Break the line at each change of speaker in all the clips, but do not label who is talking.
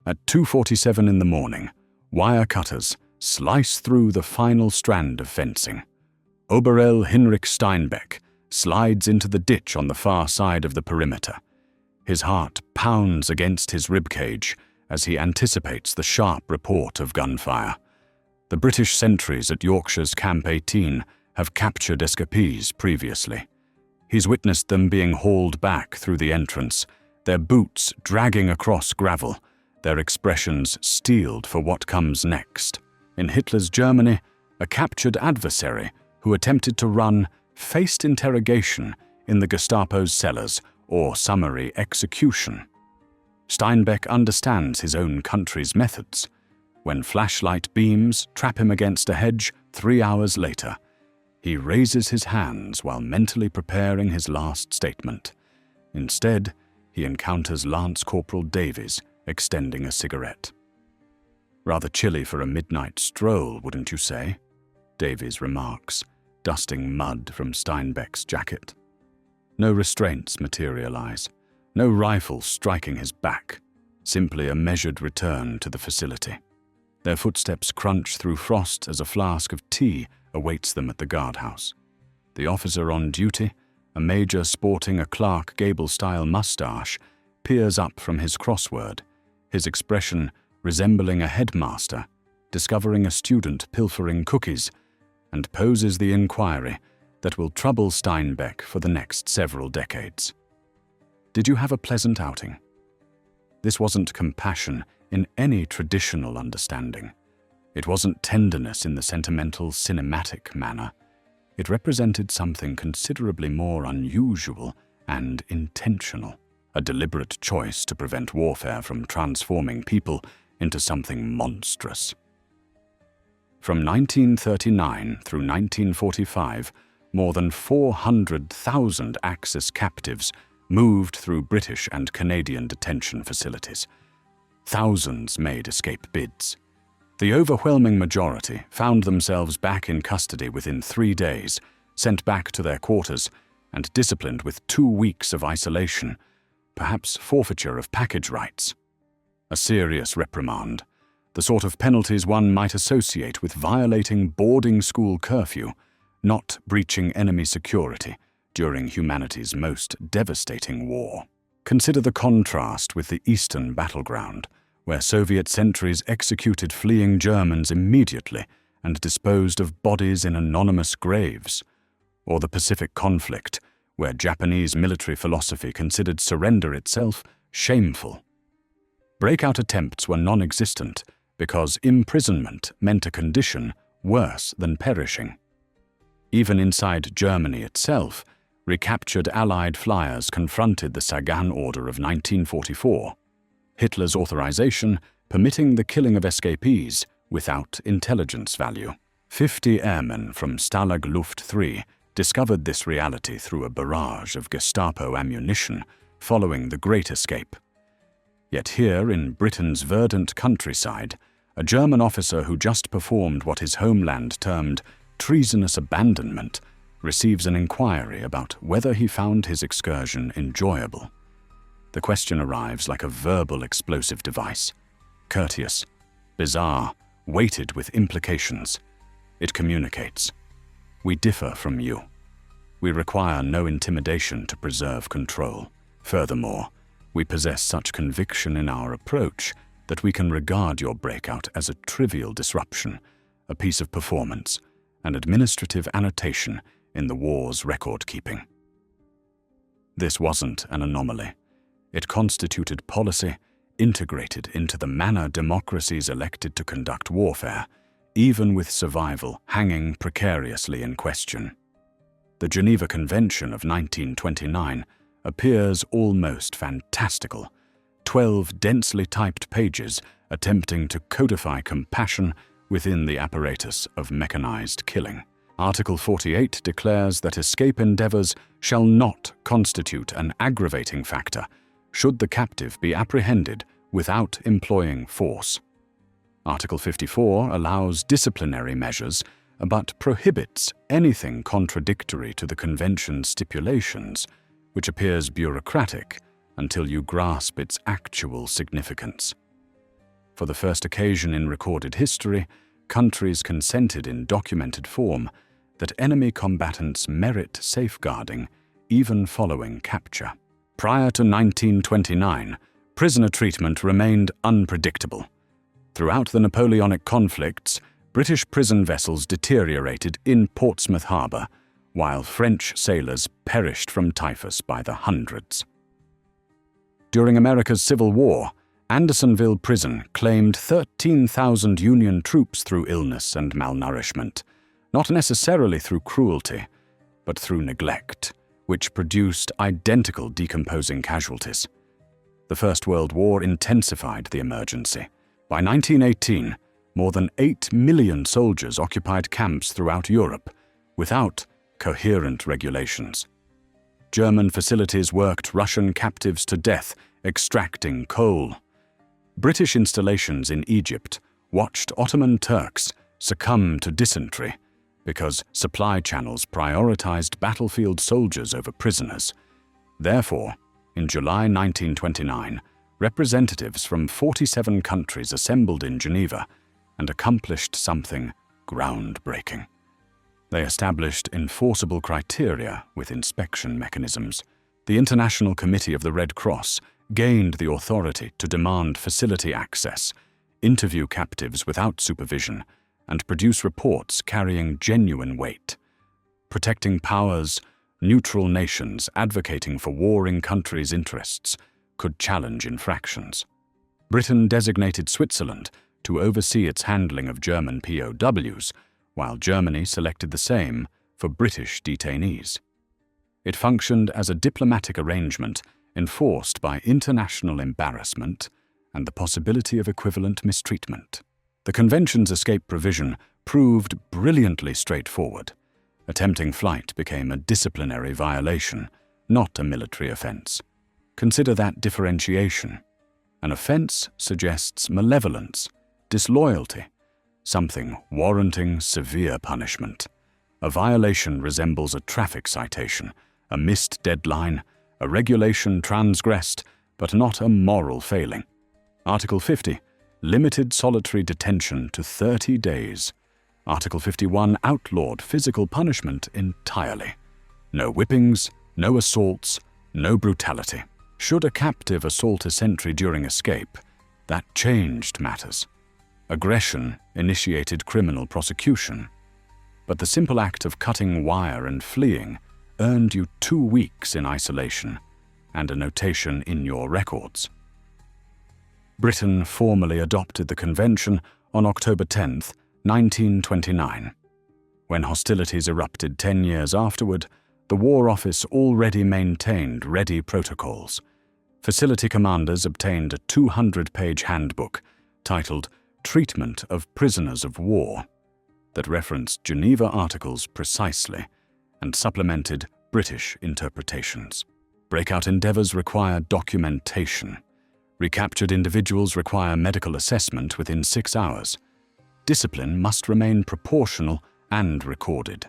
At 2:47 in the morning, wire cutters slice through the final strand of fencing. Oberl Hinrich Steinbeck slides into the ditch on the far side of the perimeter. His heart pounds against his ribcage as he anticipates the sharp report of gunfire. The British sentries at Yorkshire's Camp 18 have captured escapees previously. He's witnessed them being hauled back through the entrance, their boots dragging across gravel, their expressions steeled for what comes next. In Hitler's Germany, a captured adversary who attempted to run faced interrogation in the Gestapo's cellars or summary execution. Steinbeck understands his own country's methods. When flashlight beams trap him against a hedge 3 hours later, he raises his hands while mentally preparing his last statement. Instead, he encounters Lance Corporal Davies extending a cigarette. "Rather chilly for a midnight stroll, wouldn't you say?" Davies remarks, dusting mud from Steinbeck's jacket. No restraints materialize, no rifle striking his back, simply a measured return to the facility. Their footsteps crunch through frost as a flask of tea awaits them at the guardhouse. The officer on duty, a major sporting a Clark Gable-style mustache, peers up from his crossword, his expression resembling a headmaster discovering a student pilfering cookies, and poses the inquiry that will trouble Steinbeck for the next several decades. "Did you have a pleasant outing?" This wasn't compassion in any traditional understanding. It wasn't tenderness in the sentimental, cinematic manner. It represented something considerably more unusual and intentional, a deliberate choice to prevent warfare from transforming people into something monstrous. From 1939 through 1945, more than 400,000 Axis captives moved through British and Canadian detention facilities. Thousands made escape bids. The overwhelming majority found themselves back in custody within 3 days, sent back to their quarters, and disciplined with 2 weeks of isolation, perhaps forfeiture of package rights. A serious reprimand, the sort of penalties one might associate with violating boarding school curfew, not breaching enemy security during humanity's most devastating war. Consider the contrast with the Eastern battleground, where Soviet sentries executed fleeing Germans immediately and disposed of bodies in anonymous graves, or the Pacific conflict, where Japanese military philosophy considered surrender itself shameful. Breakout attempts were non-existent because imprisonment meant a condition worse than perishing. Even inside Germany itself, recaptured Allied flyers confronted the Sagan Order of 1944, Hitler's authorization permitting the killing of escapees without intelligence value. 50 airmen from Stalag Luft III discovered this reality through a barrage of Gestapo ammunition following the Great Escape. Yet here in Britain's verdant countryside, a German officer who just performed what his homeland termed treasonous abandonment receives an inquiry about whether he found his excursion enjoyable. The question arrives like a verbal explosive device, courteous, bizarre, weighted with implications. It communicates. We differ from you. We require no intimidation to preserve control. Furthermore, we possess such conviction in our approach that we can regard your breakout as a trivial disruption, a piece of performance, an administrative annotation in the war's record-keeping. This wasn't an anomaly. It constituted policy integrated into the manner democracies elected to conduct warfare, even with survival hanging precariously in question. The Geneva Convention of 1929 appears almost fantastical, 12 densely typed pages attempting to codify compassion within the apparatus of mechanized killing. Article 48 declares that escape endeavors shall not constitute an aggravating factor should the captive be apprehended without employing force. Article 54 allows disciplinary measures but prohibits anything contradictory to the Convention's stipulations, which appears bureaucratic until you grasp its actual significance. For the first occasion in recorded history, countries consented in documented form that enemy combatants merit safeguarding even following capture. Prior to 1929, prisoner treatment remained unpredictable. Throughout the Napoleonic conflicts, British prison vessels deteriorated in Portsmouth Harbour, while French sailors perished from typhus by the hundreds. During America's Civil War, Andersonville Prison claimed 13,000 Union troops through illness and malnourishment, not necessarily through cruelty, but through neglect, which produced identical decomposing casualties. The First World War intensified the emergency. By 1918, more than 8 million soldiers occupied camps throughout Europe without coherent regulations. German facilities worked Russian captives to death, extracting coal. British installations in Egypt watched Ottoman Turks succumb to dysentery because supply channels prioritized battlefield soldiers over prisoners. Therefore, in July 1929, representatives from 47 countries assembled in Geneva and accomplished something groundbreaking. They established enforceable criteria with inspection mechanisms. The International Committee of the Red Cross gained the authority to demand facility access, interview captives without supervision, and produce reports carrying genuine weight. Protecting powers, neutral nations advocating for warring countries' interests could challenge infractions. Britain designated Switzerland to oversee its handling of German POWs, while Germany selected the same for British detainees. It functioned as a diplomatic arrangement enforced by international embarrassment and the possibility of equivalent mistreatment. The Convention's escape provision proved brilliantly straightforward. Attempting flight became a disciplinary violation, not a military offense. Consider that differentiation. An offense suggests malevolence, disloyalty, something warranting severe punishment. A violation resembles a traffic citation, a missed deadline, a regulation transgressed, but not a moral failing. Article 50, limited solitary detention to 30 days. Article 51 outlawed physical punishment entirely. No whippings, no assaults, no brutality. Should a captive assault a sentry during escape, that changed matters. Aggression initiated criminal prosecution. But the simple act of cutting wire and fleeing earned you 2 weeks in isolation and a notation in your records. Britain formally adopted the Convention on October 10, 1929. When hostilities erupted 10 years afterward, the War Office already maintained ready protocols. Facility commanders obtained a 200-page handbook titled Treatment of Prisoners of War that referenced Geneva Articles precisely and supplemented British interpretations. Breakout endeavors require documentation. Recaptured individuals require medical assessment within 6 hours. Discipline must remain proportional and recorded.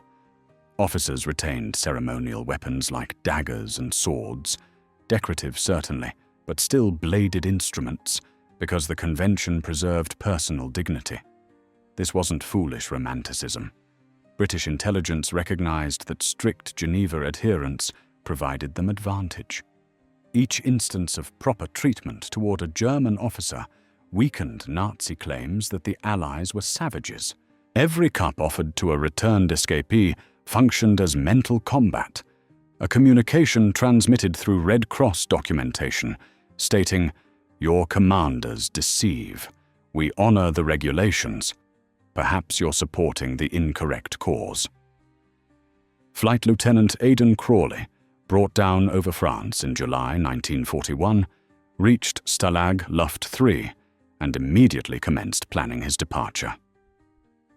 Officers retained ceremonial weapons like daggers and swords, decorative certainly, but still bladed instruments, because the Convention preserved personal dignity. This wasn't foolish romanticism. British intelligence recognized that strict Geneva adherence provided them advantage. Each instance of proper treatment toward a German officer weakened Nazi claims that the Allies were savages. Every cup offered to a returned escapee functioned as mental combat, a communication transmitted through Red Cross documentation stating, "Your commanders deceive. We honor the regulations. Perhaps you're supporting the incorrect cause." Flight Lieutenant Aidan Crawley, brought down over France in July 1941, reached Stalag Luft III and immediately commenced planning his departure.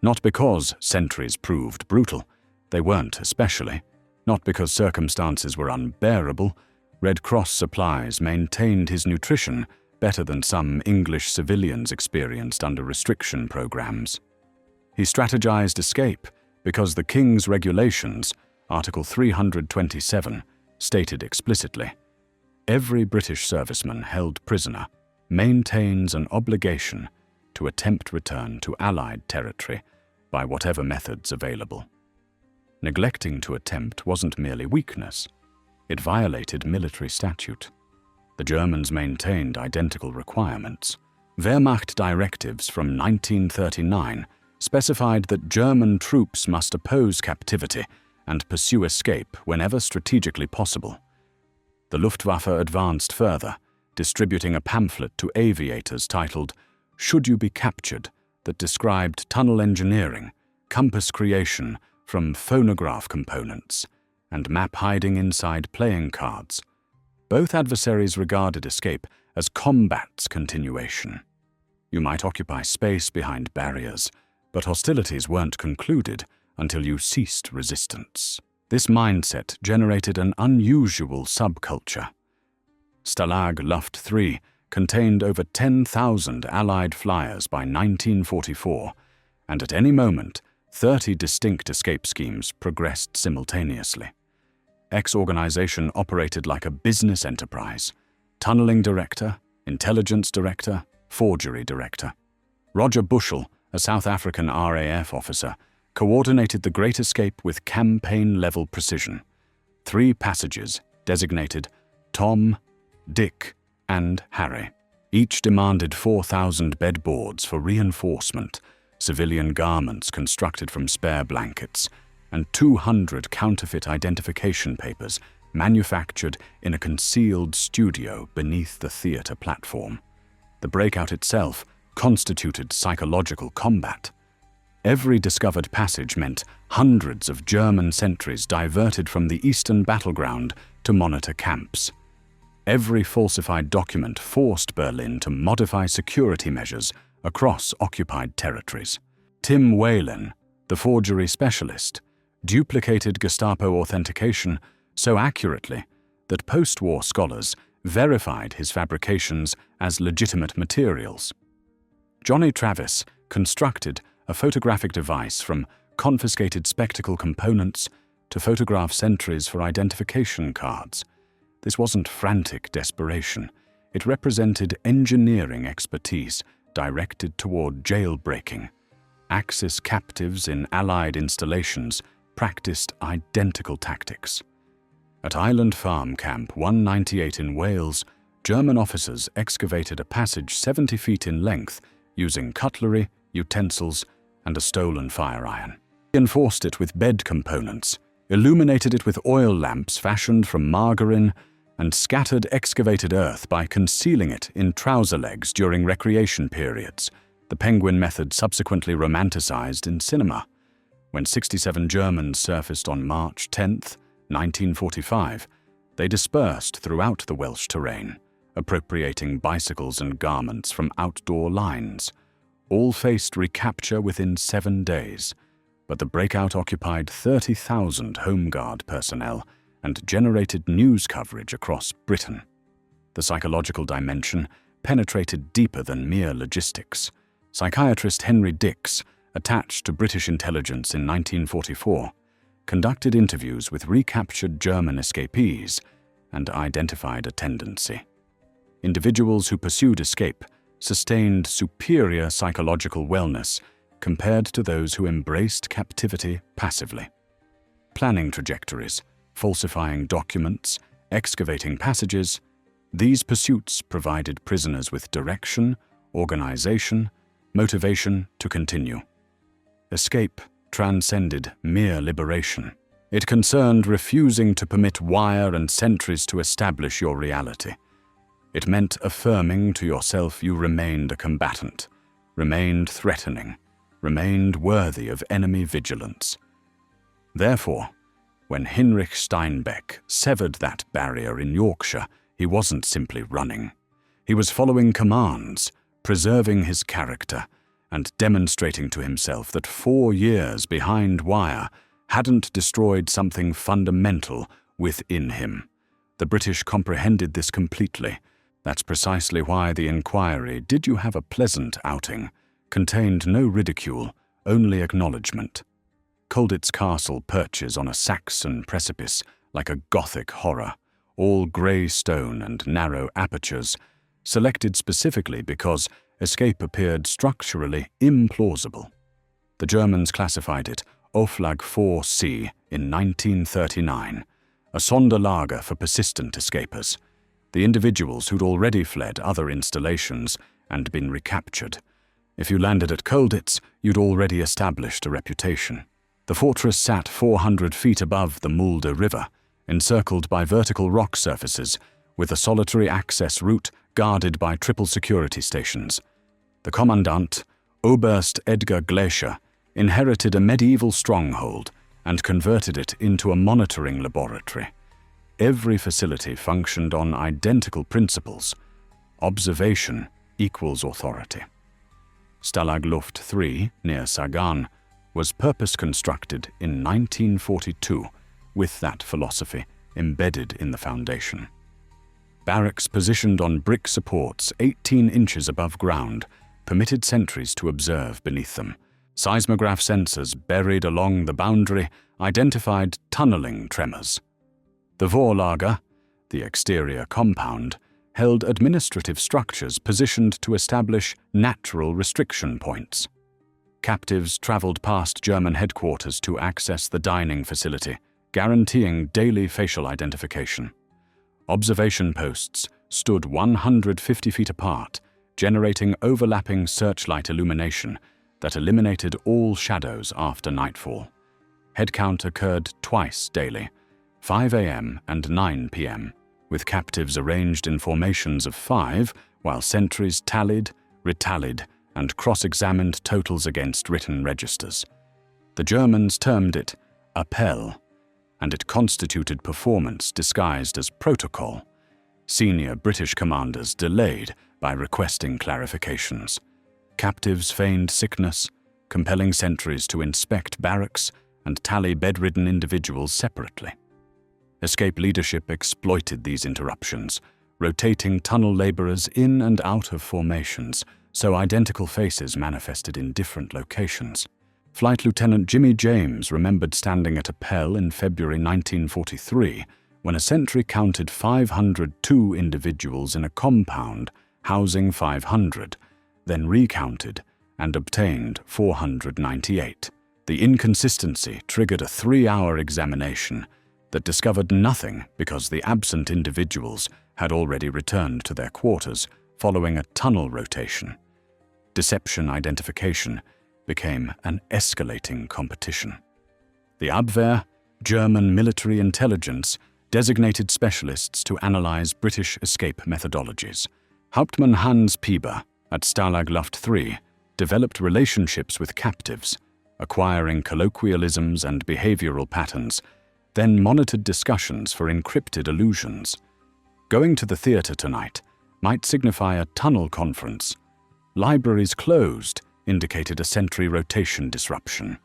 Not because sentries proved brutal, they weren't especially. Not because circumstances were unbearable, Red Cross supplies maintained his nutrition better than some English civilians experienced under restriction programs. He strategized escape because the King's regulations, Article 327, stated explicitly, "Every British serviceman held prisoner maintains an obligation to attempt return to Allied territory by whatever methods available. Neglecting to attempt wasn't merely weakness, it violated military statute. The Germans maintained identical requirements. Wehrmacht directives from 1939 specified that German troops must oppose captivity and pursue escape whenever strategically possible. The Luftwaffe advanced further, distributing a pamphlet to aviators titled "Should You Be Captured?" that described tunnel engineering, compass creation from phonograph components, and map hiding inside playing cards. Both adversaries regarded escape as combat's continuation. You might occupy space behind barriers, but hostilities weren't concluded until you ceased resistance. This mindset generated an unusual subculture. Stalag Luft III contained over 10,000 Allied flyers by 1944, and at any moment, 30 distinct escape schemes progressed simultaneously. X-organization operated like a business enterprise: tunneling director, intelligence director, forgery director. Roger Bushell, a South African RAF officer, coordinated the Great Escape with campaign-level precision. 3 passages designated Tom, Dick, and Harry. Each demanded 4,000 bedboards for reinforcement, civilian garments constructed from spare blankets, and 200 counterfeit identification papers manufactured in a concealed studio beneath the theater platform. The breakout itself constituted psychological combat. Every discovered passage meant hundreds of German sentries diverted from the eastern battleground to monitor camps. Every falsified document forced Berlin to modify security measures across occupied territories. Tim Whalen, the forgery specialist, duplicated Gestapo authentication so accurately that post-war scholars verified his fabrications as legitimate materials. Johnny Travis constructed a photographic device from confiscated spectacle components to photograph sentries for identification cards. This wasn't frantic desperation. It represented engineering expertise directed toward jailbreaking. Axis captives in Allied installations practiced identical tactics. At Island Farm Camp 198 in Wales, German officers excavated a passage 70 feet in length using cutlery, utensils, and a stolen fire iron. They reinforced it with bed components, illuminated it with oil lamps fashioned from margarine, and scattered excavated earth by concealing it in trouser legs during recreation periods, the penguin method subsequently romanticized in cinema. When 67 Germans surfaced on March 10, 1945, they dispersed throughout the Welsh terrain, appropriating bicycles and garments from outdoor lines. All faced recapture within 7 days, but the breakout occupied 30,000 Home Guard personnel and generated news coverage across Britain. The psychological dimension penetrated deeper than mere logistics. Psychiatrist Henry Dix, attached to British intelligence in 1944, conducted interviews with recaptured German escapees and identified a tendency. Individuals who pursued escape sustained superior psychological wellness compared to those who embraced captivity passively. Planning trajectories, falsifying documents, excavating passages, these pursuits provided prisoners with direction, organization, motivation to continue. Escape transcended mere liberation. It concerned refusing to permit wire and sentries to establish your reality. It meant affirming to yourself you remained a combatant, remained threatening, remained worthy of enemy vigilance. Therefore, when Heinrich Steinbeck severed that barrier in Yorkshire, he wasn't simply running. He was following commands, preserving his character, and demonstrating to himself that 4 years behind wire hadn't destroyed something fundamental within him. The British comprehended this completely. That's precisely why the inquiry, "Did you have a pleasant outing?" contained no ridicule, only acknowledgement. Colditz Castle perches on a Saxon precipice like a Gothic horror, all grey stone and narrow apertures, selected specifically because escape appeared structurally implausible. The Germans classified it Stalag 4C in 1939, a Sonderlager for persistent escapers, the individuals who'd already fled other installations and been recaptured. If you landed at Colditz, you'd already established a reputation. The fortress sat 400 feet above the Mulde River, encircled by vertical rock surfaces, with a solitary access route guarded by triple security stations. The commandant, Oberst Edgar Glaischer, inherited a medieval stronghold and converted it into a monitoring laboratory. Every facility functioned on identical principles. Observation equals authority. Stalag Luft III, near Sagan, was purpose-constructed in 1942 with that philosophy embedded in the foundation. Barracks positioned on brick supports 18 inches above ground permitted sentries to observe beneath them. Seismograph sensors buried along the boundary identified tunneling tremors. The Vorlager, the exterior compound, held administrative structures positioned to establish natural restriction points. Captives traveled past German headquarters to access the dining facility, guaranteeing daily facial identification. Observation posts stood 150 feet apart, generating overlapping searchlight illumination that eliminated all shadows after nightfall. Headcount occurred twice daily, 5 a.m. and 9 p.m., with captives arranged in formations of 5, while sentries tallied, retallied, and cross-examined totals against written registers. The Germans termed it appel, and it constituted performance disguised as protocol. Senior British commanders delayed by requesting clarifications. Captives feigned sickness, compelling sentries to inspect barracks and tally bedridden individuals separately. Escape leadership exploited these interruptions, rotating tunnel laborers in and out of formations, so identical faces manifested in different locations. Flight Lieutenant Jimmy James remembered standing at Appel in February 1943 when a sentry counted 502 individuals in a compound housing 500, then recounted and obtained 498. The inconsistency triggered a 3-hour examination that discovered nothing because the absent individuals had already returned to their quarters following a tunnel rotation. Deception identification became an escalating competition. The Abwehr, German military intelligence, designated specialists to analyze British escape methodologies. Hauptmann Hans Pieber at Stalag Luft III developed relationships with captives, acquiring colloquialisms and behavioral patterns, then monitored discussions for encrypted allusions. Going to the theater tonight might signify a tunnel conference. Libraries closed indicated a sentry rotation disruption.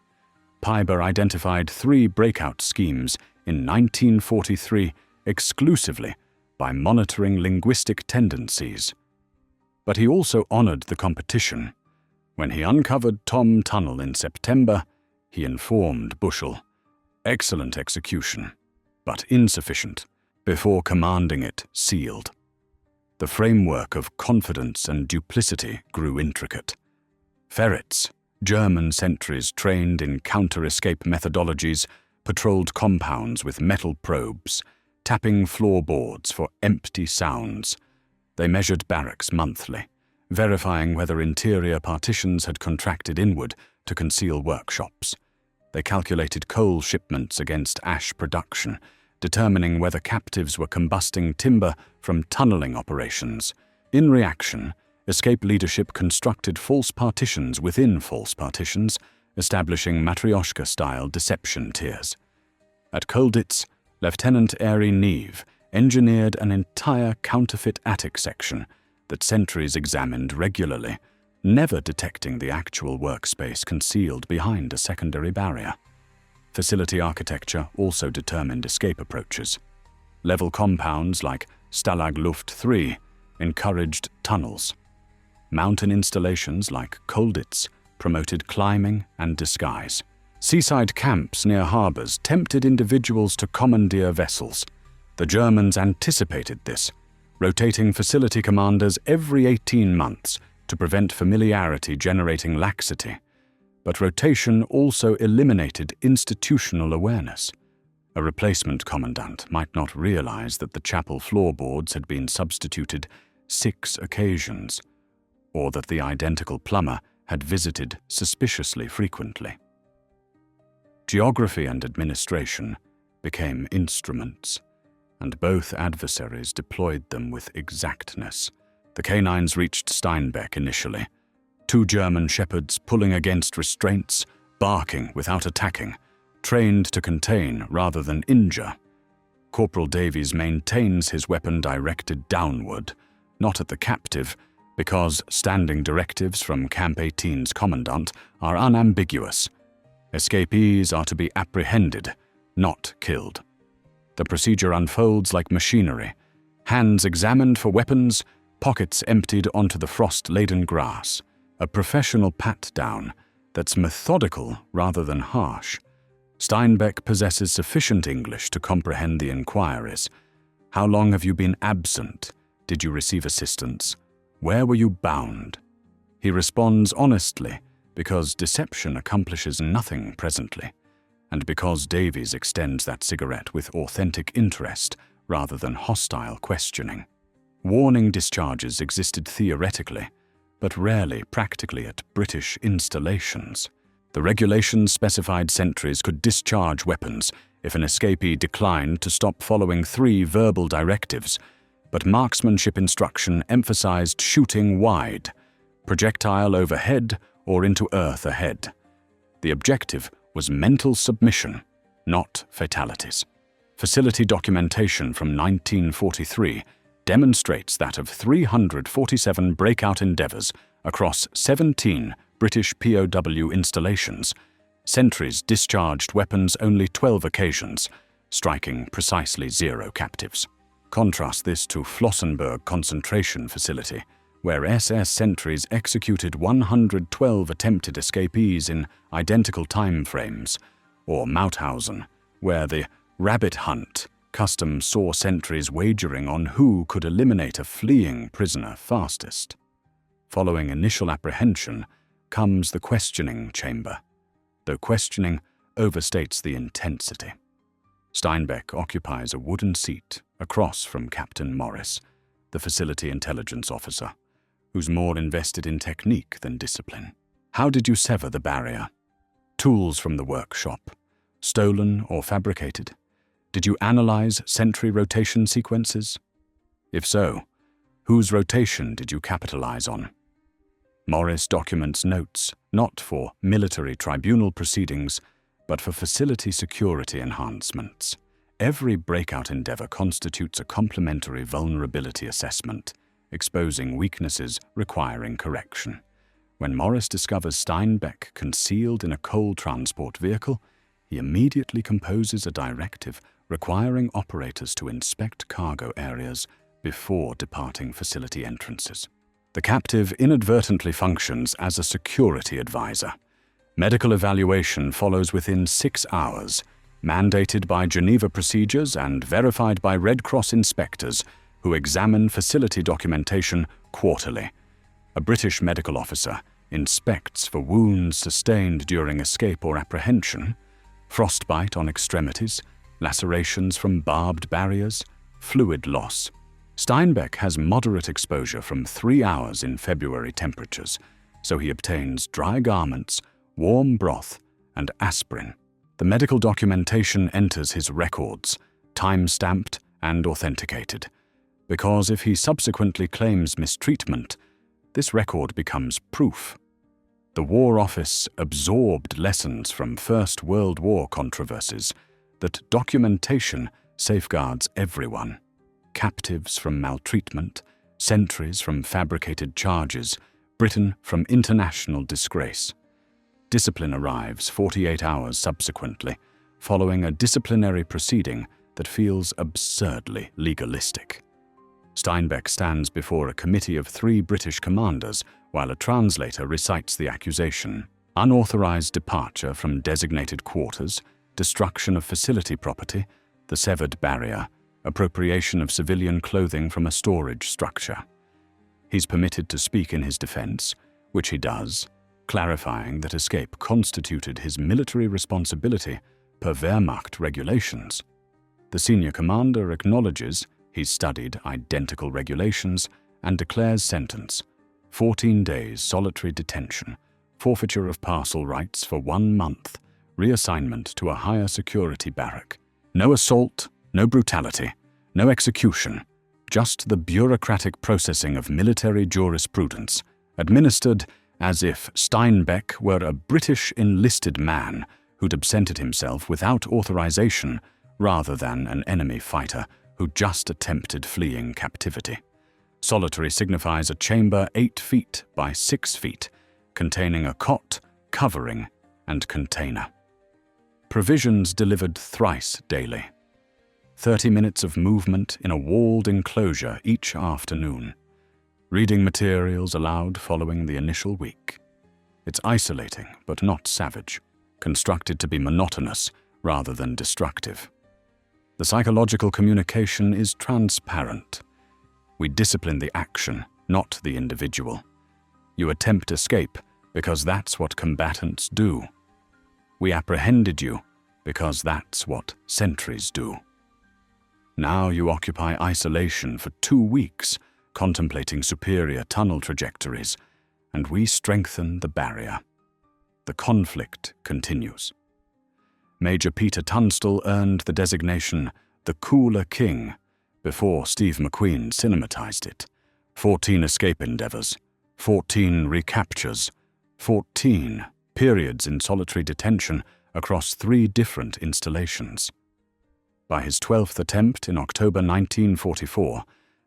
Pieber identified 3 breakout schemes in 1943 exclusively by monitoring linguistic tendencies. But he also honored the competition. When he uncovered Tom Tunnel in September, he informed Bushell, "Excellent execution, but insufficient," before commanding it sealed. The framework of confidence and duplicity grew intricate. Ferrets, German sentries trained in counter-escape methodologies, patrolled compounds with metal probes, tapping floorboards for empty sounds. They measured barracks monthly, verifying whether interior partitions had contracted inward to conceal workshops. They calculated coal shipments against ash production, determining whether captives were combusting timber from tunneling operations. In reaction, escape leadership constructed false partitions within false partitions, establishing Matryoshka-style deception tiers. At Colditz, Lieutenant Airey Neve engineered an entire counterfeit attic section that sentries examined regularly, never detecting the actual workspace concealed behind a secondary barrier. Facility architecture also determined escape approaches. Level compounds like Stalag Luft III encouraged tunnels. Mountain installations like Colditz promoted climbing and disguise. Seaside camps near harbors tempted individuals to commandeer vessels. The Germans anticipated this, rotating facility commanders every 18 months to prevent familiarity generating laxity. But rotation also eliminated institutional awareness. A replacement commandant might not realize that the chapel floorboards had been substituted 6 occasions, or that the identical plumber had visited suspiciously frequently. Geography and administration became instruments, and both adversaries deployed them with exactness. The canines reached Steinbeck initially, 2 German shepherds pulling against restraints, barking without attacking, trained to contain rather than injure. Corporal Davies maintains his weapon directed downward, not at the captive, because standing directives from Camp 18's commandant are unambiguous. Escapees are to be apprehended, not killed. The procedure unfolds like machinery, hands examined for weapons, pockets emptied onto the frost-laden grass. A professional pat-down that's methodical rather than harsh. Steinbeck possesses sufficient English to comprehend the inquiries. How long have you been absent? Did you receive assistance? Where were you bound? He responds honestly, because deception accomplishes nothing presently, and because Davies extends that cigarette with authentic interest rather than hostile questioning. Warning discharges existed theoretically, but rarely practically at British installations. The regulations specified sentries could discharge weapons if an escapee declined to stop following 3 verbal directives, but marksmanship instruction emphasized shooting wide, projectile overhead or into earth ahead. The objective was mental submission, not fatalities. Facility documentation from 1943 demonstrates that of 347 breakout endeavors across 17 British POW installations, sentries discharged weapons only 12 occasions, striking precisely 0 captives. Contrast this to Flossenburg concentration facility, where SS sentries executed 112 attempted escapees in identical time frames, or Mauthausen, where the rabbit hunt custom saw sentries wagering on who could eliminate a fleeing prisoner fastest. Following initial apprehension comes the questioning chamber, though questioning overstates the intensity. Steinbeck occupies a wooden seat across from Captain Morris, the facility intelligence officer, who's more invested in technique than discipline. How did you sever the barrier? Tools from the workshop, stolen or fabricated? Did you analyze sentry rotation sequences? If so, whose rotation did you capitalize on? Morris documents notes not for military tribunal proceedings, but for facility security enhancements. Every breakout endeavor constitutes a complementary vulnerability assessment, exposing weaknesses requiring correction. When Morris discovers Steinbeck concealed in a coal transport vehicle, he immediately composes a directive requiring operators to inspect cargo areas before departing facility entrances. The captive inadvertently functions as a security advisor. Medical evaluation follows within 6 hours, mandated by Geneva procedures and verified by Red Cross inspectors who examine facility documentation quarterly. A British medical officer inspects for wounds sustained during escape or apprehension, frostbite on extremities, lacerations from barbed barriers, fluid loss. Steinbeck has moderate exposure from 3 hours in February temperatures, so he obtains dry garments, warm broth, and aspirin. The medical documentation enters his records, time-stamped and authenticated, because if he subsequently claims mistreatment, this record becomes proof. The War Office absorbed lessons from First World War controversies that documentation safeguards everyone. Captives from maltreatment, sentries from fabricated charges, Britain from international disgrace. Discipline arrives 48 hours subsequently, following a disciplinary proceeding that feels absurdly legalistic. Steinbeck stands before a committee of 3 British commanders while a translator recites the accusation: unauthorized departure from designated quarters, destruction of facility property, the severed barrier, appropriation of civilian clothing from a storage structure. He's permitted to speak in his defense, which he does, clarifying that escape constituted his military responsibility per Wehrmacht regulations. The senior commander acknowledges he's studied identical regulations and declares sentence: 14 days solitary detention, forfeiture of parcel rights for 1 month, reassignment to a higher security barrack. No assault, no brutality, no execution, just the bureaucratic processing of military jurisprudence, administered as if Steinbeck were a British enlisted man who'd absented himself without authorization rather than an enemy fighter who just attempted fleeing captivity. Solitary signifies a chamber 8 feet by 6 feet, containing a cot, covering, and container. Provisions delivered thrice daily. 30 minutes of movement in a walled enclosure each afternoon. Reading materials allowed following the initial week. It's isolating, but not savage, constructed to be monotonous rather than destructive. The psychological communication is transparent. We discipline the action, not the individual. You attempt escape because that's what combatants do. We apprehended you because that's what sentries do. Now you occupy isolation for 2 weeks, contemplating superior tunnel trajectories, and we strengthen the barrier. The conflict continues. Major Peter Tunstall earned the designation the Cooler King before Steve McQueen cinematized it. 14 escape endeavors, 14 recaptures, 14 periods in solitary detention across 3 different installations. By his 12th attempt in October 1944,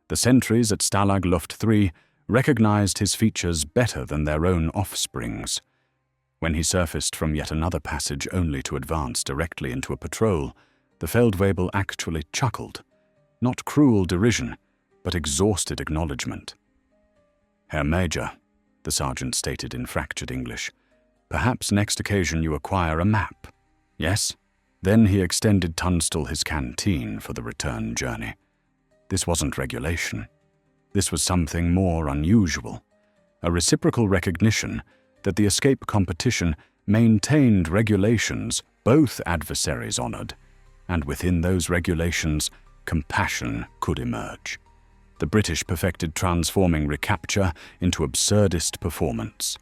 the sentries at Stalag Luft III recognized his features better than their own offsprings. When he surfaced from yet another passage only to advance directly into a patrol, the Feldwebel actually chuckled. Not cruel derision, but exhausted acknowledgement. "Herr Major," the sergeant stated in fractured English, "perhaps next occasion you acquire a map. Yes?" Then he extended Tunstall his canteen for the return journey. This wasn't regulation. This was something more unusual, a reciprocal recognition that the escape competition maintained regulations both adversaries honored, and within those regulations, compassion could emerge. The British perfected transforming recapture into absurdist performance.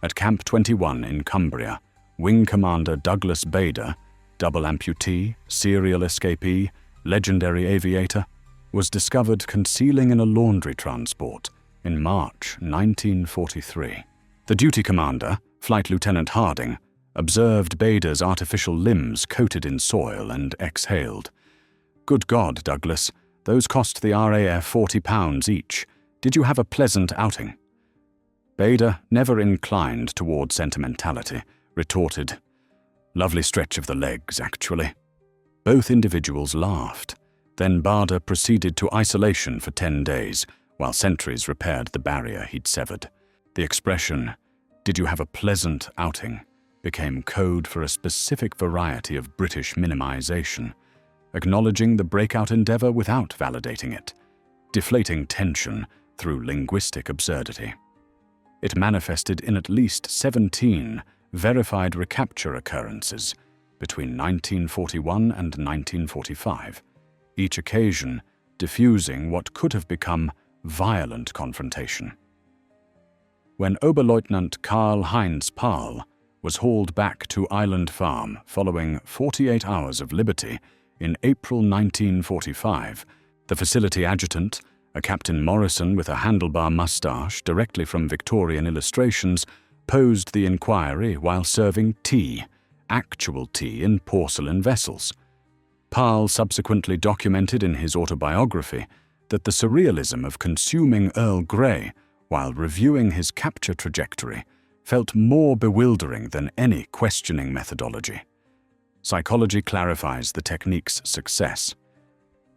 At Camp 21 in Cumbria, Wing Commander Douglas Bader, double amputee, serial escapee, legendary aviator, was discovered concealing in a laundry transport in March 1943. The duty commander, Flight Lieutenant Harding, observed Bader's artificial limbs coated in soil and exhaled. "Good God, Douglas, those cost the RAF £40 each. Did you have a pleasant outing?" Bader, never inclined toward sentimentality, retorted, "Lovely stretch of the legs, actually." Both individuals laughed. Then Bader proceeded to isolation for 10 days, while sentries repaired the barrier he'd severed. The expression, "Did you have a pleasant outing?" became code for a specific variety of British minimization, acknowledging the breakout endeavor without validating it, deflating tension through linguistic absurdity. It manifested in at least 17 verified recapture occurrences between 1941 and 1945, each occasion diffusing what could have become violent confrontation. When Oberleutnant Karl-Heinz Pahl was hauled back to Island Farm following 48 hours of liberty in April 1945, the facility adjutant, a Captain Morrison with a handlebar mustache directly from Victorian illustrations, posed the inquiry while serving tea, actual tea in porcelain vessels. Pahl subsequently documented in his autobiography that the surrealism of consuming Earl Grey while reviewing his capture trajectory felt more bewildering than any questioning methodology. Psychology clarifies the technique's success.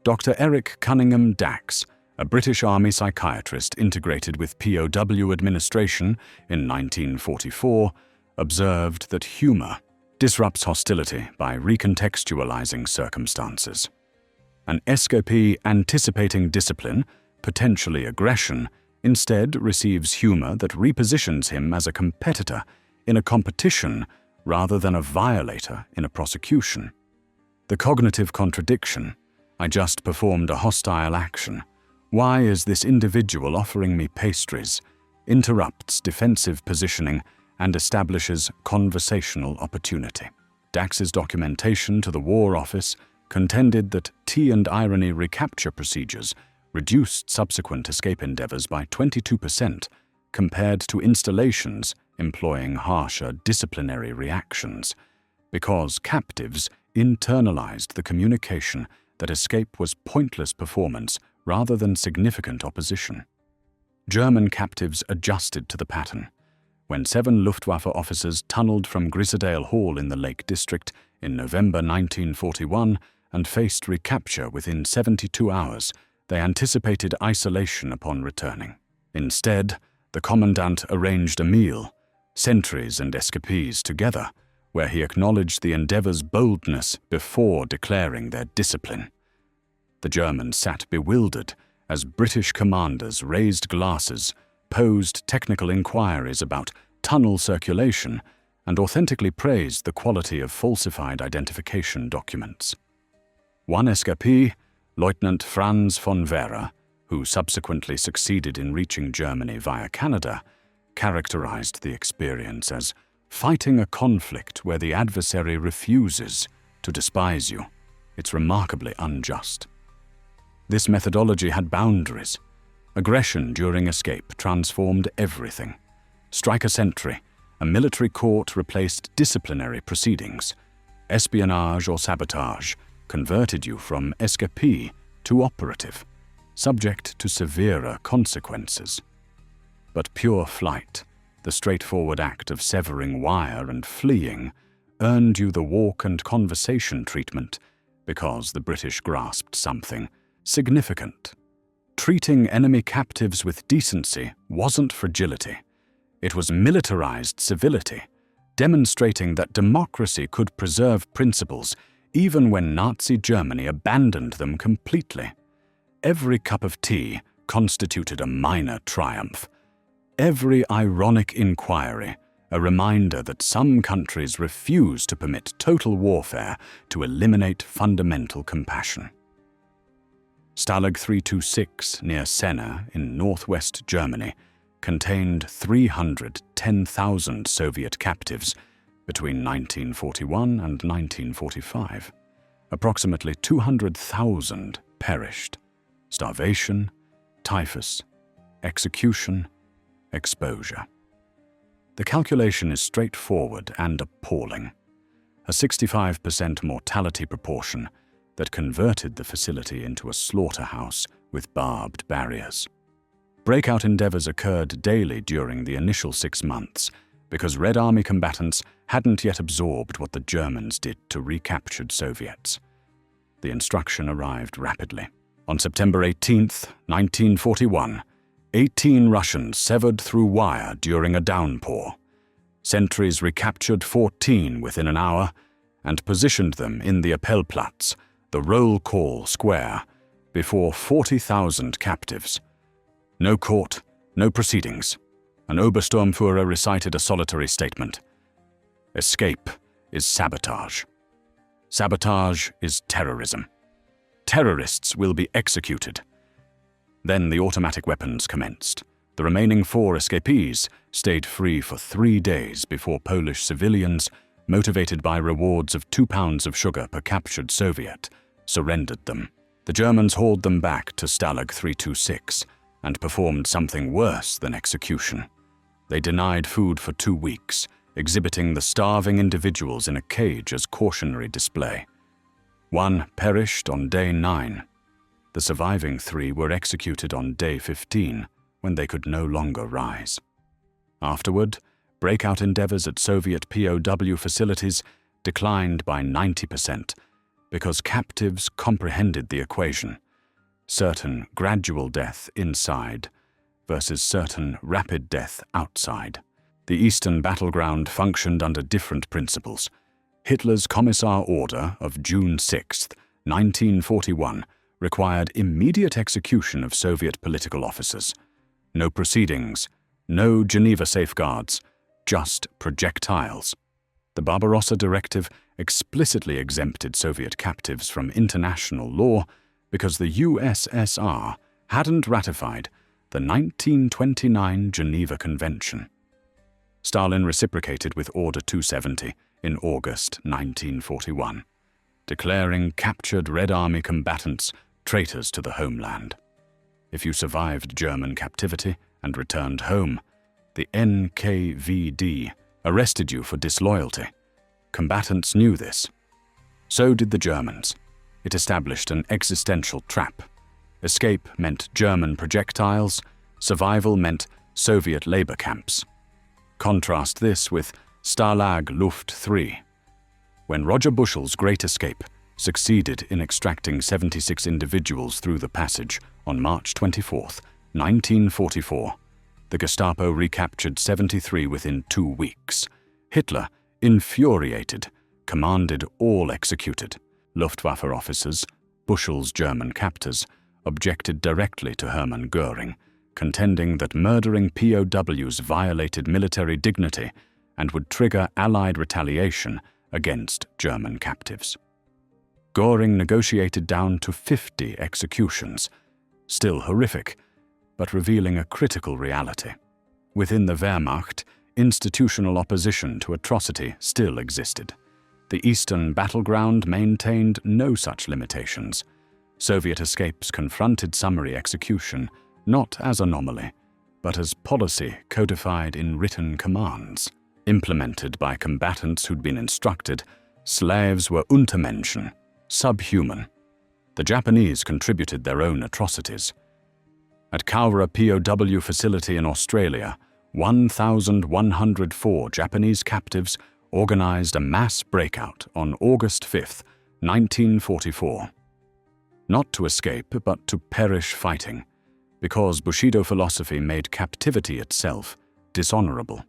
Dr. Eric Cunningham Dax, a British Army psychiatrist integrated with POW administration in 1944, observed that humor disrupts hostility by recontextualizing circumstances. An escapee anticipating discipline, potentially aggression, instead receives humor that repositions him as a competitor in a competition rather than a violator in a prosecution. The cognitive contradiction: I just performed a hostile action. Why is this individual offering me pastries? Interrupts defensive positioning and establishes conversational opportunity. Dax's documentation to the War Office contended that tea and irony recapture procedures reduced subsequent escape endeavors by 22% compared to installations employing harsher disciplinary reactions, because captives internalized the communication that escape was pointless performance rather than significant opposition. German captives adjusted to the pattern. When 7 Luftwaffe officers tunneled from Grisadale Hall in the Lake District in November 1941 and faced recapture within 72 hours, they anticipated isolation upon returning. Instead, the commandant arranged a meal, sentries and escapees together, where he acknowledged the endeavor's boldness before declaring their discipline. The Germans sat bewildered as British commanders raised glasses, posed technical inquiries about tunnel circulation, and authentically praised the quality of falsified identification documents. One escapee, Lieutenant Franz von Vera, who subsequently succeeded in reaching Germany via Canada, characterized the experience as fighting a conflict where the adversary refuses to despise you. It's remarkably unjust. This methodology had boundaries. Aggression during escape transformed everything. Strike a sentry, a military court replaced disciplinary proceedings. Espionage or sabotage converted you from escapee to operative, subject to severer consequences. But pure flight, the straightforward act of severing wire and fleeing, earned you the walk and conversation treatment because the British grasped something significant. Treating enemy captives with decency wasn't fragility. It was militarized civility, demonstrating that democracy could preserve principles even when Nazi Germany abandoned them completely. Every cup of tea constituted a minor triumph. Every ironic inquiry a reminder that some countries refuse to permit total warfare to eliminate fundamental compassion. Stalag 326 near Sena in northwest Germany contained 310,000 Soviet captives between 1941 and 1945. Approximately 200,000 perished. Starvation, typhus, execution, exposure. The calculation is straightforward and appalling. A 65% mortality proportion that converted the facility into a slaughterhouse with barbed barriers. Breakout endeavors occurred daily during the initial 6 months because Red Army combatants hadn't yet absorbed what the Germans did to recaptured Soviets. The instruction arrived rapidly. On September 18, 1941, 18 Russians severed through wire during a downpour. Sentries recaptured 14 within an hour and positioned them in the Appellplatz, the roll call square, before 40,000 captives. No court, no proceedings. An Obersturmführer recited a solitary statement. Escape is sabotage. Sabotage is terrorism. Terrorists will be executed. Then the automatic weapons commenced. The remaining 4 escapees stayed free for 3 days before Polish civilians, motivated by rewards of 2 pounds of sugar per captured Soviet, surrendered them. The Germans hauled them back to Stalag 326 and performed something worse than execution. They denied food for 2 weeks, exhibiting the starving individuals in a cage as cautionary display. 1 perished on day 9. The surviving 3 were executed on day 15, when they could no longer rise. Afterward, breakout endeavors at Soviet POW facilities declined by 90%, because captives comprehended the equation: certain gradual death inside versus certain rapid death outside. The Eastern battleground functioned under different principles. Hitler's Commissar Order of June 6, 1941 required immediate execution of Soviet political officers. No proceedings, no Geneva safeguards, just projectiles. The Barbarossa Directive explicitly exempted Soviet captives from international law because the USSR hadn't ratified the 1929 Geneva Convention. Stalin reciprocated with Order 270 in August 1941, declaring captured Red Army combatants traitors to the homeland. If you survived German captivity and returned home, the NKVD arrested you for disloyalty. Combatants knew this. So did the Germans. It established an existential trap. Escape meant German projectiles, survival meant Soviet labor camps. Contrast this with Stalag Luft III. When Roger Bushell's Great Escape succeeded in extracting 76 individuals through the passage on March 24, 1944, the Gestapo recaptured 73 within 2 weeks. Hitler, infuriated, commanded all executed. Luftwaffe officers, Bushell's German captors, objected directly to Hermann Göring, contending that murdering POWs violated military dignity and would trigger Allied retaliation against German captives. Göring negotiated down to 50 executions, still horrific, but revealing a critical reality. Within the Wehrmacht, institutional opposition to atrocity still existed. The Eastern battleground maintained no such limitations. Soviet escapes confronted summary execution not as anomaly, but as policy codified in written commands. Implemented by combatants who'd been instructed, slaves were Untermenschen, subhuman. The Japanese contributed their own atrocities. At Cowra POW facility in Australia, 1,104 Japanese captives organized a mass breakout on August 5, 1944. Not to escape, but to perish fighting, because Bushido philosophy made captivity itself dishonorable.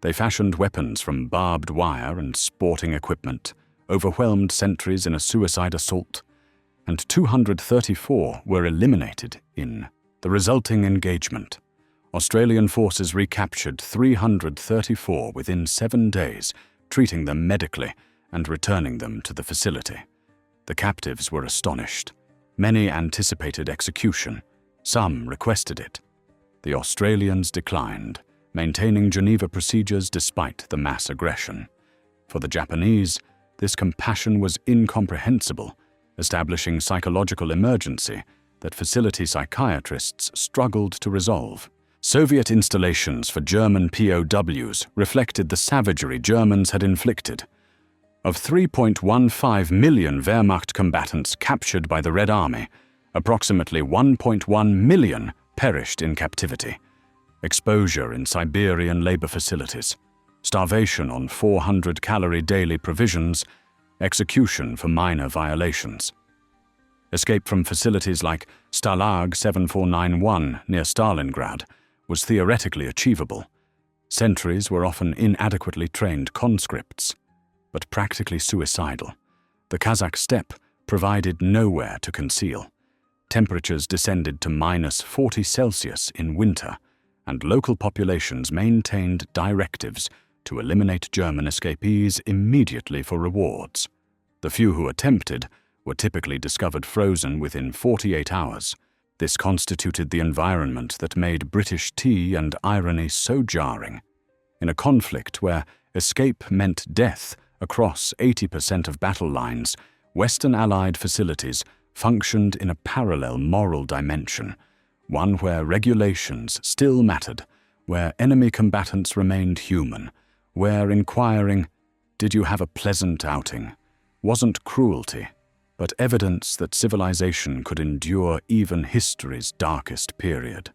They fashioned weapons from barbed wire and sporting equipment, overwhelmed sentries in a suicide assault, and 234 were eliminated in the resulting engagement. Australian forces recaptured 334 within 7 days, treating them medically and returning them to the facility. The captives were astonished. Many anticipated execution. Some requested it. The Australians declined, maintaining Geneva procedures despite the mass aggression. For the Japanese, this compassion was incomprehensible, establishing psychological emergency that facility psychiatrists struggled to resolve. Soviet installations for German POWs reflected the savagery Germans had inflicted. Of 3.15 million Wehrmacht combatants captured by the Red Army, approximately 1.1 million perished in captivity. Exposure in Siberian labor facilities, starvation on 400-calorie daily provisions, execution for minor violations. Escape from facilities like Stalag 7491 near Stalingrad was theoretically achievable. Sentries were often inadequately trained conscripts, but practically suicidal. The Kazakh steppe provided nowhere to conceal. Temperatures descended to -40 Celsius in winter, and local populations maintained directives to eliminate German escapees immediately for rewards. The few who attempted were typically discovered frozen within 48 hours. This constituted the environment that made British tea and irony so jarring. In a conflict where escape meant death across 80% of battle lines, Western Allied facilities functioned in a parallel moral dimension, one where regulations still mattered, where enemy combatants remained human, where inquiring, "Did you have a pleasant outing?" wasn't cruelty, but evidence that civilization could endure even history's darkest period.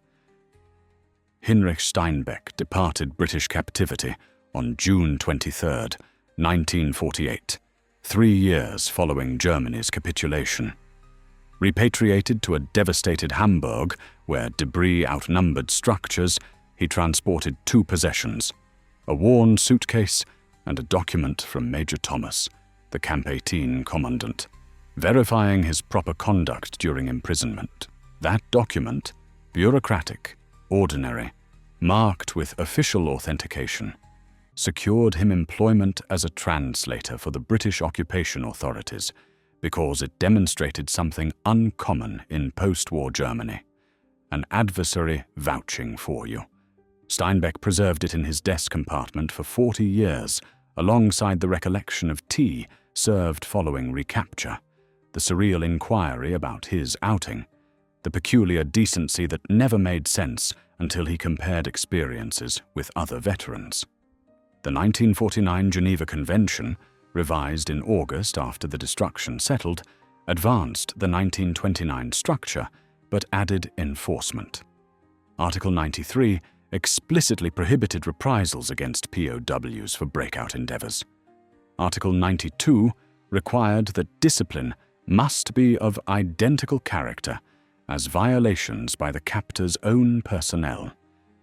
Heinrich Steinbeck departed British captivity on June 23, 1948, 3 years following Germany's capitulation. Repatriated to a devastated Hamburg, where debris outnumbered structures, he transported 2 possessions, a worn suitcase and a document from Major Thomas, the Camp 18 commandant. verifying his proper conduct during imprisonment. That document, bureaucratic, ordinary, marked with official authentication, secured him employment as a translator for the British occupation authorities because it demonstrated something uncommon in post-war Germany: an adversary vouching for you. Steinbeck preserved it in his desk compartment for 40 years, alongside the recollection of tea served following recapture, the surreal inquiry about his outing, the peculiar decency that never made sense until he compared experiences with other veterans. The 1949 Geneva Convention, revised in August after the destruction settled, advanced the 1929 structure but added enforcement. Article 93 explicitly prohibited reprisals against POWs for breakout endeavors. Article 92 required that discipline must be of identical character as violations by the captor's own personnel,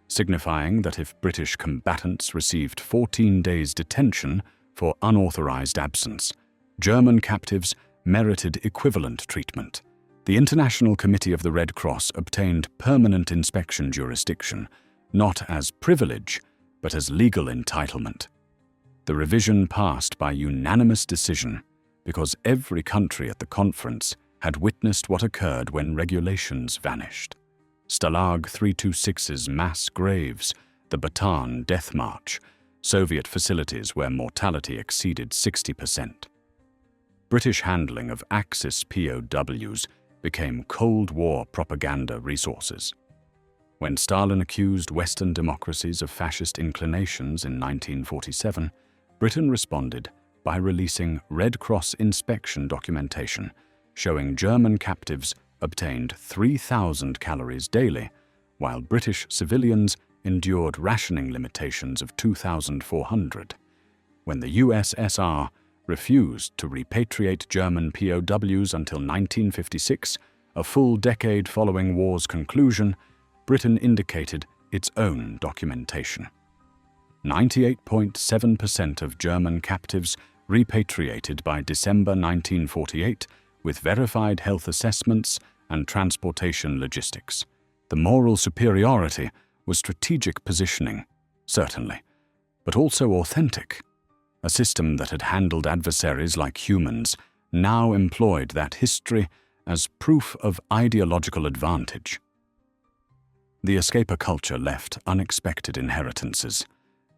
signifying that if British combatants received 14 days detention for unauthorized absence, German captives merited equivalent treatment. The International Committee of the Red Cross obtained permanent inspection jurisdiction, not as privilege, but as legal entitlement. The revision passed by unanimous decision because every country at the conference had witnessed what occurred when regulations vanished. Stalag 326's mass graves, the Bataan Death March, Soviet facilities where mortality exceeded 60%. British handling of Axis POWs became Cold War propaganda resources. When Stalin accused Western democracies of fascist inclinations in 1947, Britain responded by releasing Red Cross inspection documentation showing German captives obtained 3,000 calories daily, while British civilians endured rationing limitations of 2,400. When the USSR refused to repatriate German POWs until 1956, a full decade following war's conclusion, Britain indicated its own documentation. 98.7% of German captives repatriated by December 1948 with verified health assessments and transportation logistics. The moral superiority was strategic positioning, certainly, but also authentic. A system that had handled adversaries like humans now employed that history as proof of ideological advantage. The escaper culture left unexpected inheritances.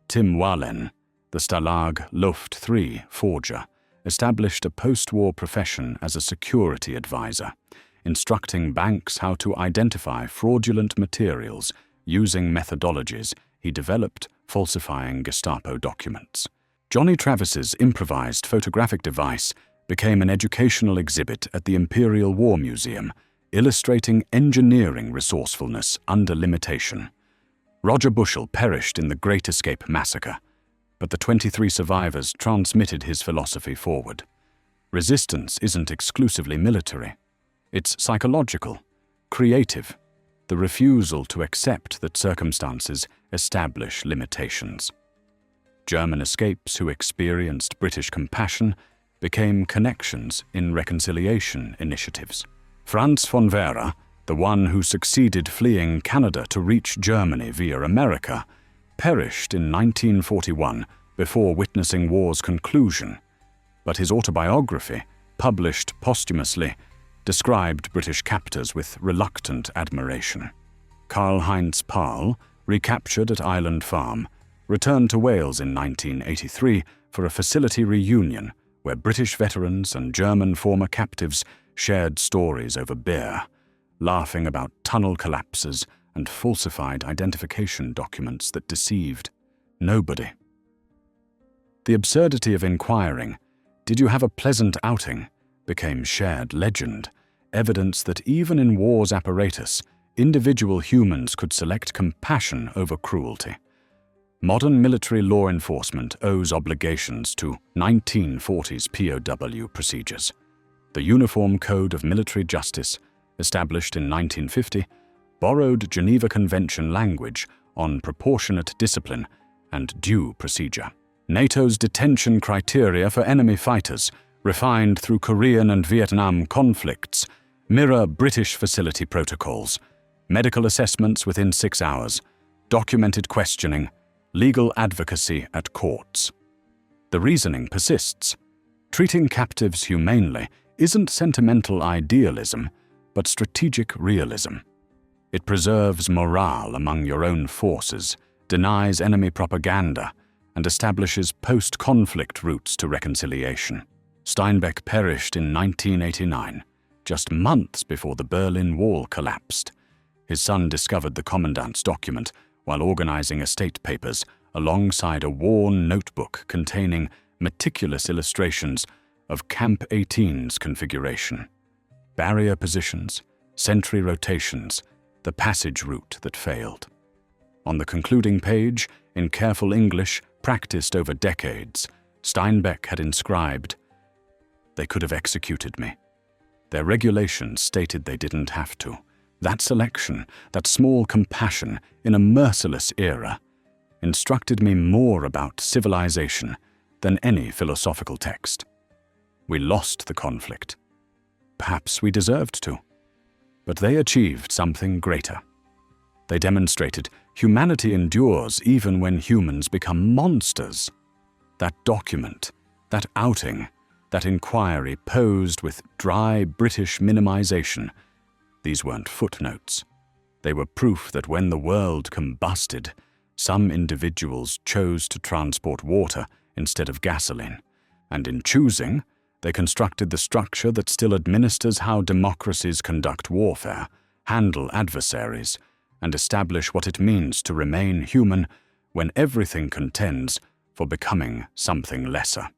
Tim Wallen, the Stalag Luft III forger, established a post-war profession as a security advisor, instructing banks how to identify fraudulent materials using methodologies he developed falsifying Gestapo documents. Johnny Travis's improvised photographic device became an educational exhibit at the Imperial War Museum, illustrating engineering resourcefulness under limitation. Roger Bushell perished in the Great Escape Massacre, but the 23 survivors transmitted his philosophy forward. Resistance isn't exclusively military. It's psychological, creative, the refusal to accept that circumstances establish limitations. German escapes who experienced British compassion became connections in reconciliation initiatives. Franz von Vera, the one who succeeded fleeing Canada to reach Germany via America, perished in 1941 before witnessing war's conclusion, but his autobiography, published posthumously, described British captors with reluctant admiration. Karl-Heinz Pahl, recaptured at Island Farm, returned to Wales in 1983 for a facility reunion where British veterans and German former captives shared stories over beer, laughing about tunnel collapses and falsified identification documents that deceived nobody. The absurdity of inquiring, "Did you have a pleasant outing?" became shared legend, evidence that even in war's apparatus, individual humans could select compassion over cruelty. Modern military law enforcement owes obligations to 1940s POW procedures. The Uniform Code of Military Justice, established in 1950, borrowed Geneva Convention language on proportionate discipline and due procedure. NATO's detention criteria for enemy fighters refined through Korean and Vietnam conflicts, mirror British facility protocols, medical assessments within 6 hours, documented questioning, legal advocacy at courts. The reasoning persists. Treating captives humanely isn't sentimental idealism, but strategic realism. It preserves morale among your own forces, denies enemy propaganda, and establishes post-conflict routes to reconciliation. Steinbeck perished in 1989, just months before the Berlin Wall collapsed. His son discovered the commandant's document while organizing estate papers alongside a worn notebook containing meticulous illustrations of Camp 18's configuration. Barrier positions, sentry rotations, the passage route that failed. On the concluding page, in careful English practiced over decades, Steinbeck had inscribed, "They could have executed me. Their regulations stated they didn't have to. That selection, that small compassion in a merciless era, instructed me more about civilization than any philosophical text. We lost the conflict. Perhaps we deserved to. But they achieved something greater. They demonstrated humanity endures even when humans become monsters. That document, that outing, that inquiry posed with dry British minimization. These weren't footnotes. They were proof that when the world combusted, some individuals chose to transport water instead of gasoline, and in choosing, they constructed the structure that still administers how democracies conduct warfare, handle adversaries, and establish what it means to remain human when everything contends for becoming something lesser.